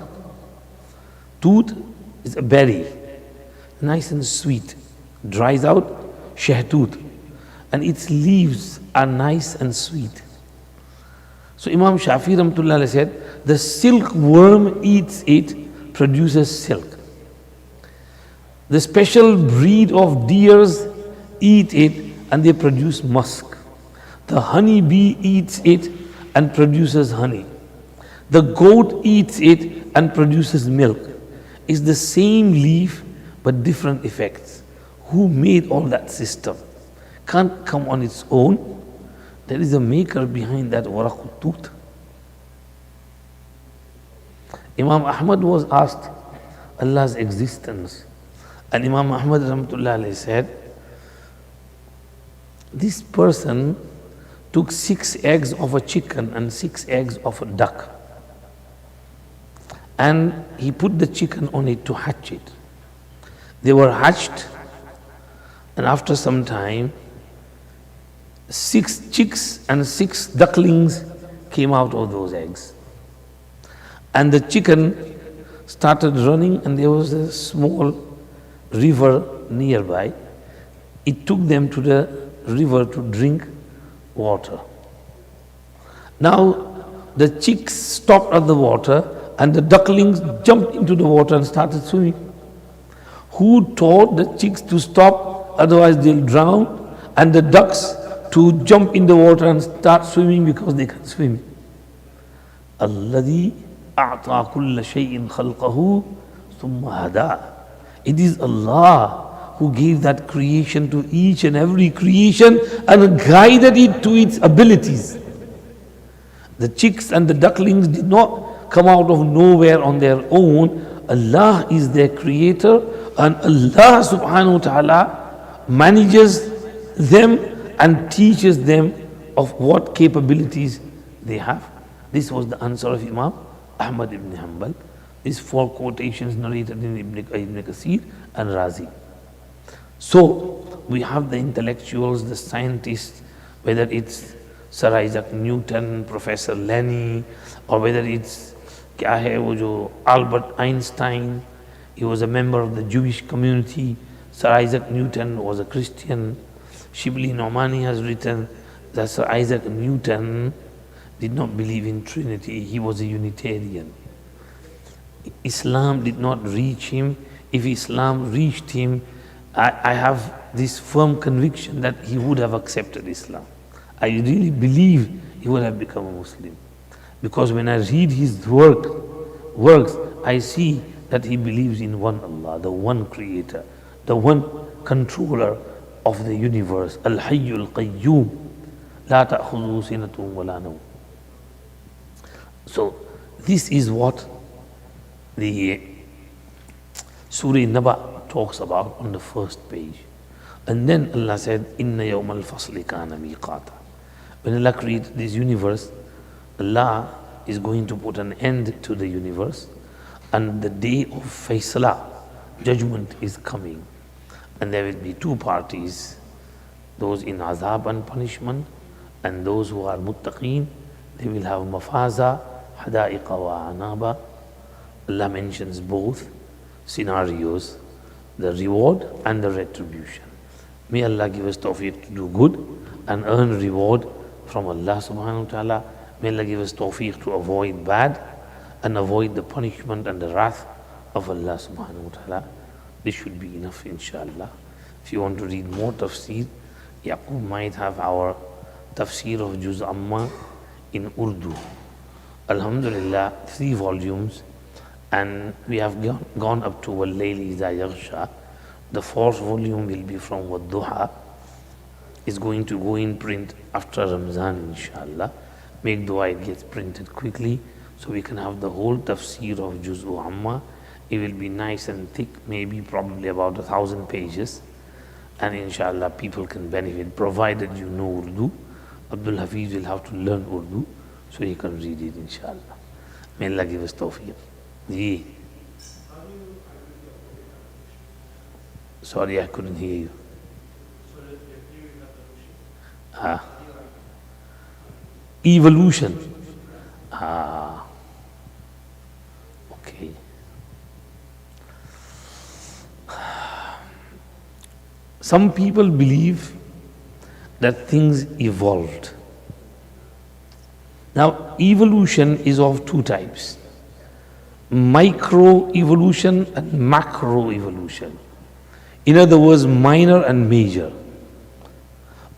Tooth is a berry, nice and sweet, dries out, shahtooth, and its leaves are nice and sweet. So Imam Shafi'i Rahmatullahi alayhi said, the silkworm eats it, produces silk. The special breed of deers eat it and they produce musk. The honey bee eats it and produces honey. The goat eats it and produces milk. It's the same leaf but different effects. Who made all that system? Can't come on its own. There is a maker behind that waraqut tooth. Imam Ahmad was asked Allah's existence. And Imam Ahmad Rahmatullah alayhi said, this person took 6 eggs of a chicken and 6 eggs of a duck. And he put the chicken on it to hatch it. They were hatched, and after some time, 6 chicks and 6 ducklings came out of those eggs. And the chicken started running, and there was a small river nearby. It took them to the river to drink water. Now the chicks stopped at the water and the ducklings jumped into the water and started swimming. Who taught the chicks to stop, otherwise they'll drown, and the ducks to jump in the water and start swimming because they can swim? Alladhi a'ta kulla shay'in khalqahu thumma hada. It is Allah who gave that creation to each and every creation and guided it to its abilities. The chicks and the ducklings did not come out of nowhere on their own. Allah is their creator, and Allah subhanahu wa ta'ala manages them and teaches them of what capabilities they have. This was the answer of Imam Ahmad ibn Hanbal. These 4 quotations narrated in Ibn Kathir and Razi. So we have the intellectuals, the scientists, whether it's Sir Isaac Newton, Professor Lenny, or whether it's Albert Einstein. He was a member of the Jewish community. Sir Isaac Newton was a Christian. Shibli Nomani has written that Sir Isaac Newton did not believe in Trinity. He was a Unitarian. Islam did not reach him. If Islam reached him, I have this firm conviction that he would have accepted Islam. I really believe he would have become a Muslim. Because when I read his works, I see that he believes in one Allah, the one creator, the one controller of the universe. Al-Hayyul Qayyum, la ta'khudhuhu sinatun wa la nawm. So this is what the Surah Naba talks about on the first page. And then Allah said, Inna yawmal fasli kana miqata. When Allah created this universe, Allah is going to put an end to the universe, and the day of Faisla, judgment, is coming. And there will be 2 parties, those in azab and punishment, and those who are muttaqeen. They will have mafaza, hada'iqa wa anaba. Allah mentions both scenarios, the reward and the retribution. May Allah give us tawfiq to do good and earn reward from Allah subhanahu wa ta'ala. May Allah give us tawfiq to avoid bad and avoid the punishment and the wrath of Allah subhanahu wa ta'ala. This should be enough, inshallah. If you want to read more tafsir, Yaqub might have our Tafseer of Juz Amma in Urdu. Alhamdulillah, 3 volumes, and we have gone up to Wal-Layli Idha Yaghsha. The 4th volume will be from Wad-Duha. It's going to go in print after Ramzan, inshallah. Make dua it gets printed quickly so we can have the whole Tafseer of Juz'u Amma. It will be nice and thick, maybe probably about 1,000 pages. And inshallah people can benefit, provided you know Urdu. Abdul Hafiz will have to learn Urdu so he can read it, inshallah. May Allah give us tawfiq. Ji. Sorry, I couldn't hear you. Evolution. Okay. Some people believe that things evolved. Now, evolution is of 2 types: micro evolution and macro evolution. In other words, minor and major.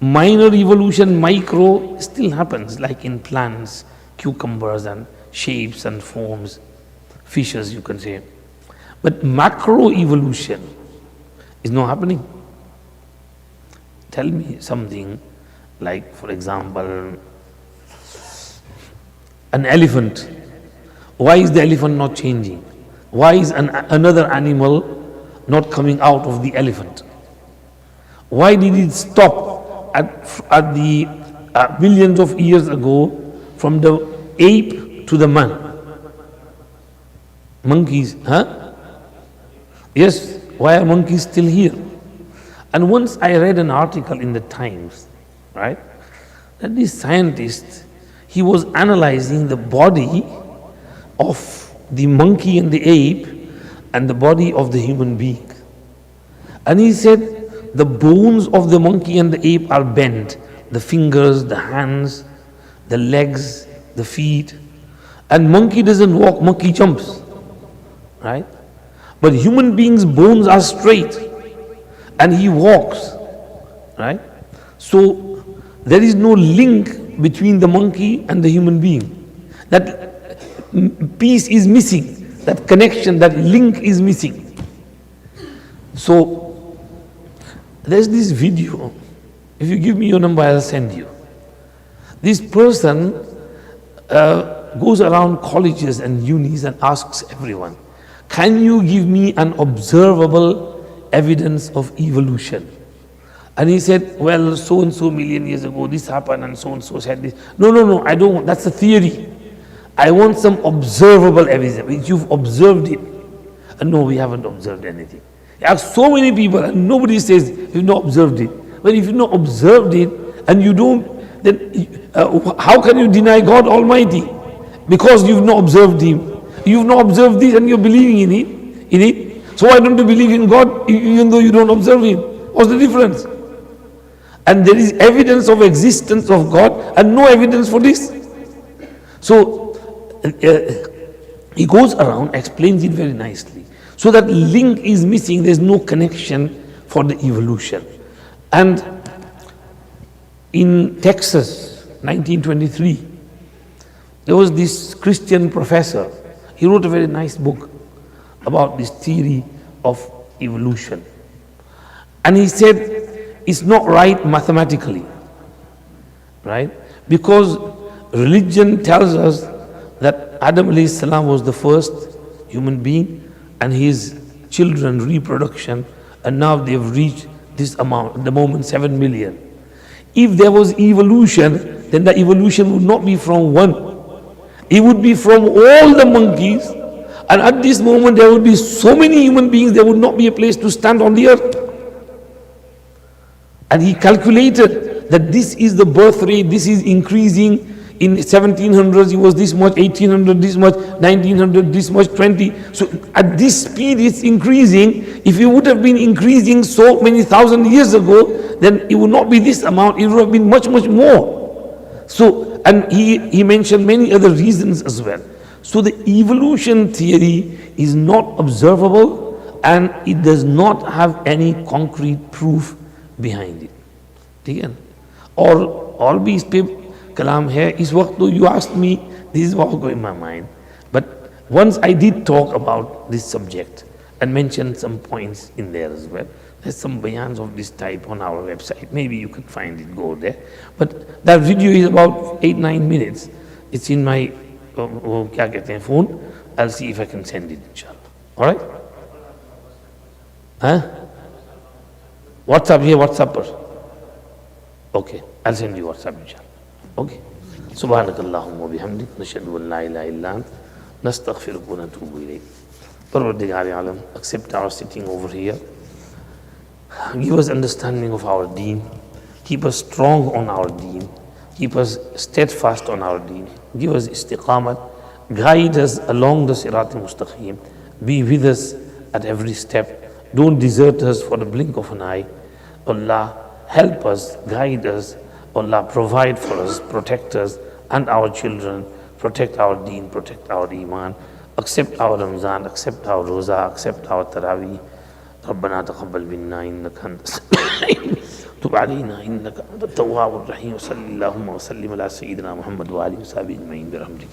Minor evolution, micro, still happens, like in plants, cucumbers and shapes and forms, fishes you can say. But macro evolution is not happening. Tell me something like, for example, an elephant. Why is the elephant not changing? Why is another animal not coming out of the elephant? Why did it stop at the billions of years ago from the ape to the man? Monkeys, huh? Yes, why are monkeys still here? And once I read an article in the Times, right, that this scientist, he was analyzing the body of the monkey and the ape and the body of the human being. And he said the bones of the monkey and the ape are bent. The fingers, the hands, the legs, the feet. And monkey doesn't walk, monkey jumps. Right? But human beings' bones are straight. And he walks. Right? So there is no link between the monkey and the human being. That piece is missing. That connection, that link is missing. So there's this video. If you give me your number, I'll send you. This person goes around colleges and unis and asks everyone, can you give me an observable evidence of evolution? And he said, well, so and so million years ago this happened and so said this. No, I don't want, that's a theory. I want some observable evidence. You've observed it. And no, we haven't observed anything. I ask so many people and nobody says you've not observed it. But if you've not observed it and you don't, then how can you deny God Almighty? Because you've not observed Him. You've not observed this and you're believing in it. So why don't you believe in God even though you don't observe Him? What's the difference? And there is evidence of existence of God and no evidence for this. So he goes around, explains it very nicely. So that link is missing, there's no connection for the evolution. And in Texas, 1923, there was this Christian professor. He wrote a very nice book about this theory of evolution. And he said, it's not right mathematically, right? Because religion tells us that Adam alayhi salam was the first human being and his children reproduction, and now they've reached this amount, at the moment 7 million. If there was evolution, then the evolution would not be from one. It would be from all the monkeys, and at this moment there would be so many human beings, there would not be a place to stand on the earth. And he calculated that this is the birth rate, this is increasing. In 1700s it was this much, 1800 this much, 1900 this much, 20. So at this speed it's increasing. If it would have been increasing so many thousand years ago, then it would not be this amount, it would have been much, much more. So And he mentioned many other reasons as well. So the evolution theory is not observable and it does not have any concrete proof behind it. ठीक है ना? और भी इस पे कलाम है. इस वक्त तो you asked me, this is what was going in my mind. But once I did talk about this subject and mentioned some points in there as well. There's some bayans of this type on our website. Maybe you can find it, go there. But that video is about 8-9 minutes. It's in my क्या कहते हैं phone. I'll see if I can send it, inshallah. All right? Huh? WhatsApp here, WhatsApp पर. Okay, I'll send you WhatsApp, inshallah. Okay. سبحانك اللهم وبحمدك نشهد أن لا إله إلا أنت نستغفرك ونتوب إليك. Parvardigar Alam, accept our sitting over here. Give us understanding of our deen. Keep us strong on our deen. Keep us steadfast on our deen. Give us istiqamat. Guide us along the Sirat al-Mustaqim. Be with us at every step. Don't desert us for the blink of an eye. Allah, help us, guide us. Allah, provide for us, protect us and our children. Protect our deen, protect our iman. Accept our Ramzan, accept our Roza, accept our Taraweeh. ربنا تقبل منا إنك أنت السميع تب علينا إنك أنت التواب الرحيم وصلى اللهم وسلم على سيدنا محمد وآله وصحبه أجمعين برحمتك.